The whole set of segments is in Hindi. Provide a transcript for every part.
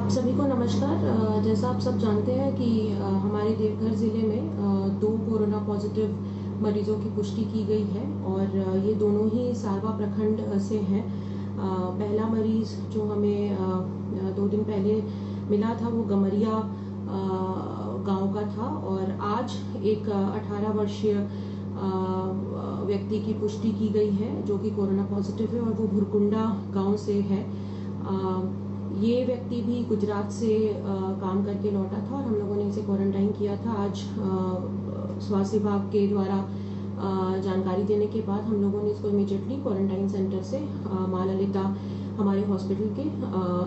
आप सभी को नमस्कार। जैसा आप सब जानते हैं कि हमारे देवघर ज़िले में 2 कोरोना पॉजिटिव मरीजों की पुष्टि की गई है और ये दोनों ही सारवा प्रखंड से हैं। पहला मरीज जो हमें 2 दिन पहले मिला था वो गमरिया गांव का था और आज एक 18 वर्षीय व्यक्ति की पुष्टि की गई है जो कि कोरोना पॉजिटिव है और वो भुरकुंडा गांव से है। ये व्यक्ति भी गुजरात से काम करके लौटा था और हम लोगों ने इसे क्वारंटाइन किया था। आज स्वास्थ्य विभाग के द्वारा जानकारी देने के बाद हम लोगों ने इसको इमीडिएटली क्वारंटाइन सेंटर से मां ललिता हमारे हॉस्पिटल के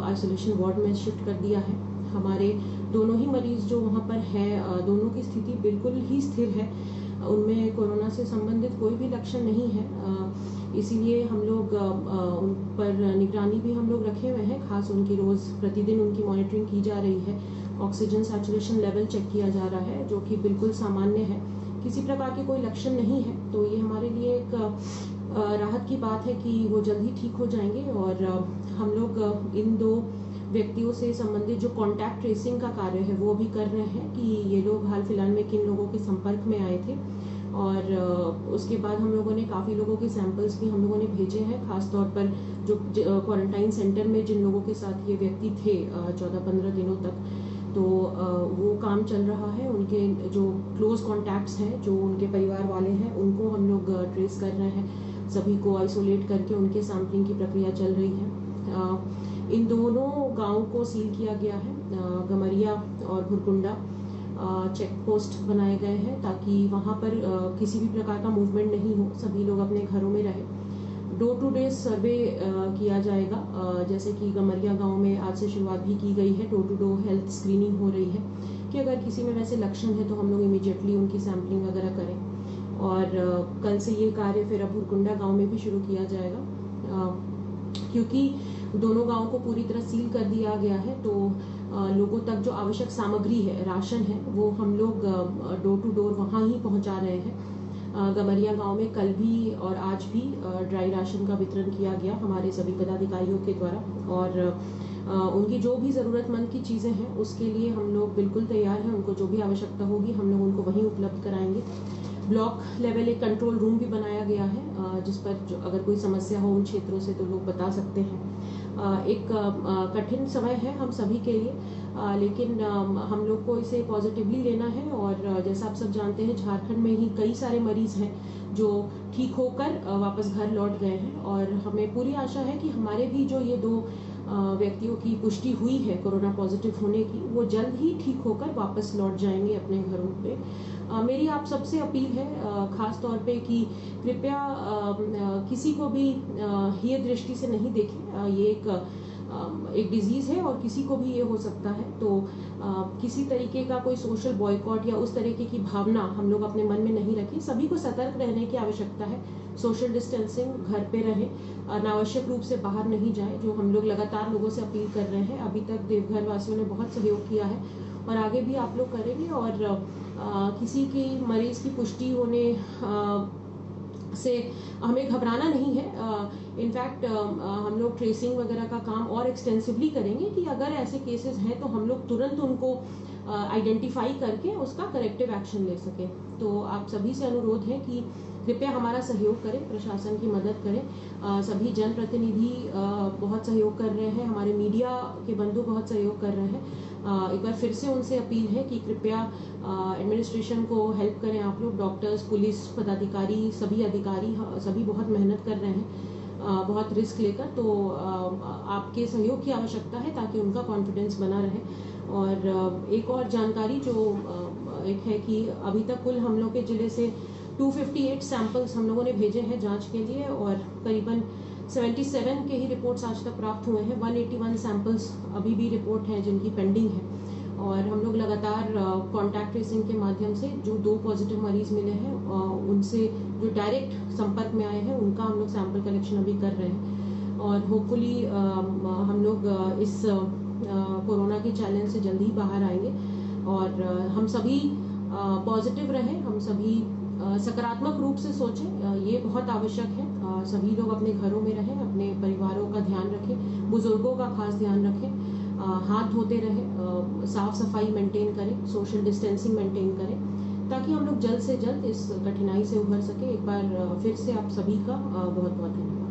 आइसोलेशन वार्ड में शिफ्ट कर दिया है। हमारे दोनों ही मरीज जो वहाँ पर है दोनों की स्थिति बिल्कुल ही स्थिर है, उनमें कोरोना से संबंधित कोई भी लक्षण नहीं है। इसीलिए हम लोग उन पर निगरानी भी हम लोग रखे हुए हैं, खास उनकी रोज प्रतिदिन उनकी मॉनिटरिंग की जा रही है। ऑक्सीजन सैचुरेशन लेवल चेक किया जा रहा है जो कि बिल्कुल सामान्य है, किसी प्रकार के कोई लक्षण नहीं है। तो ये हमारे लिए एक राहत की बात है कि वो जल्द ही ठीक हो जाएंगे। और हम लोग इन 2 व्यक्तियों से संबंधित जो कॉन्टैक्ट ट्रेसिंग का कार्य है वो भी कर रहे हैं कि ये लोग हाल फिलहाल में किन लोगों के संपर्क में आए थे। और उसके बाद हम लोगों ने काफ़ी लोगों के सैंपल्स भी हम लोगों ने भेजे हैं, खासतौर पर जो क्वारंटाइन सेंटर में जिन लोगों के साथ ये व्यक्ति थे 14-15 दिनों तक, तो वो काम चल रहा है। उनके जो क्लोज कॉन्टैक्ट्स हैं, जो उनके परिवार वाले हैं, उनको हम लोग ट्रेस कर रहे हैं। सभी को आइसोलेट करके उनके सैम्पलिंग की प्रक्रिया चल रही है। इन दोनों गांव को सील किया गया है, गमरिया और भुरकुंडा चेक पोस्ट बनाए गए हैं ताकि वहां पर किसी भी प्रकार का मूवमेंट नहीं हो, सभी लोग अपने घरों में रहे। डोर टू डोर सर्वे किया जाएगा, जैसे कि गमरिया गांव में आज से शुरुआत भी की गई है। Door to door health screening हो रही है कि अगर किसी में वैसे लक्षण है तो हम लोग इमीडिएटली उनकी सैम्पलिंग वगैरह करें। और कल से ये कार्य फिर अब भुरकुंडा गाँव में भी शुरू किया जाएगा। क्योंकि दोनों गांव को पूरी तरह सील कर दिया गया है तो लोगों तक जो आवश्यक सामग्री है, राशन है, वो हम लोग डोर टू डोर वहां ही पहुंचा रहे हैं। गमरिया गांव में कल भी और आज भी ड्राई राशन का वितरण किया गया हमारे सभी पदाधिकारियों के द्वारा। और उनकी जो भी जरूरतमंद की चीजें हैं उसके लिए हम लोग बिल्कुल तैयार हैं। उनको जो भी आवश्यकता होगी हम लोग उनको वहीं उपलब्ध कराएंगे। ब्लॉक लेवल एक कंट्रोल रूम भी बनाया गया है जिस पर अगर कोई समस्या हो उन क्षेत्रों से तो लोग बता सकते हैं। एक कठिन समय है हम सभी के लिए, लेकिन हम लोग को इसे पॉजिटिवली लेना है। और जैसा आप सब जानते हैं झारखंड में ही कई सारे मरीज हैं जो ठीक होकर वापस घर लौट गए हैं और हमें पूरी आशा है कि हमारे भी जो ये 2 व्यक्तियों की पुष्टि हुई है कोरोना पॉजिटिव होने की, वो जल्द ही ठीक होकर वापस लौट जाएंगे अपने घरों पे। मेरी आप सबसे अपील है खास तौर पे कि कृपया किसी को भी हेय दृष्टि से नहीं देखें। ये एक डिजीज है और किसी को भी ये हो सकता है, तो किसी तरीके का कोई सोशल बॉयकॉट या उस तरीके की भावना हम लोग अपने मन में नहीं रखें। सभी को सतर्क रहने की आवश्यकता है, सोशल डिस्टेंसिंग, घर पे रहें, अनावश्यक रूप से बाहर नहीं जाएं, जो हम लोग लगातार लोगों से अपील कर रहे हैं। अभी तक देवघर वासियों ने बहुत सहयोग किया है और आगे भी आप लोग करेंगे। और किसी की मरीज की पुष्टि होने से हमें घबराना नहीं है। इनफैक्ट हम लोग ट्रेसिंग वगैरह का काम और एक्सटेंसिवली करेंगे कि अगर ऐसे केसेस हैं तो हम लोग तुरंत उनको आइडेंटिफाई करके उसका करेक्टिव एक्शन ले सकें। तो आप सभी से अनुरोध है कि कृपया हमारा सहयोग करें, प्रशासन की मदद करें। सभी जनप्रतिनिधि बहुत सहयोग कर रहे हैं, हमारे मीडिया के बंधु बहुत सहयोग कर रहे हैं। एक बार फिर से उनसे अपील है कि कृपया एडमिनिस्ट्रेशन को हेल्प करें। आप लोग डॉक्टर्स, पुलिस पदाधिकारी, सभी अधिकारी सभी बहुत मेहनत कर रहे हैं बहुत रिस्क लेकर, तो आपके सहयोग की आवश्यकता है ताकि उनका कॉन्फिडेंस बना रहे। और एक और जानकारी जो एक है कि अभी तक कुल हम लोग के जिले से 258 सैंपल्स हम लोगों ने भेजे हैं जांच के लिए और करीबन 77 के ही रिपोर्ट्स आज तक प्राप्त हुए हैं। 181 सैंपल्स अभी भी रिपोर्ट हैं जिनकी पेंडिंग है। और हम लोग लगातार कॉन्टैक्ट ट्रेसिंग के माध्यम से जो 2 पॉजिटिव मरीज मिले हैं उनसे जो डायरेक्ट संपर्क में आए हैं उनका हम लोग सैंपल कलेक्शन अभी कर रहे हैं। और होपफुली हम लोग इस कोरोना के चैलेंज से जल्दी ही बाहर आएंगे और हम सभी पॉजिटिव रहें, हम सभी सकारात्मक रूप से सोचें, ये बहुत आवश्यक है। सभी लोग अपने घरों में रहें, अपने परिवारों का ध्यान रखें, बुजुर्गों का खास ध्यान रखें। हाथ धोते रहें, साफ सफाई मेंटेन करें, सोशल डिस्टेंसिंग मेंटेन करें, ताकि हम लोग जल्द से जल्द इस कठिनाई से उभर सके। एक बार फिर से आप सभी का बहुत बहुत धन्यवाद।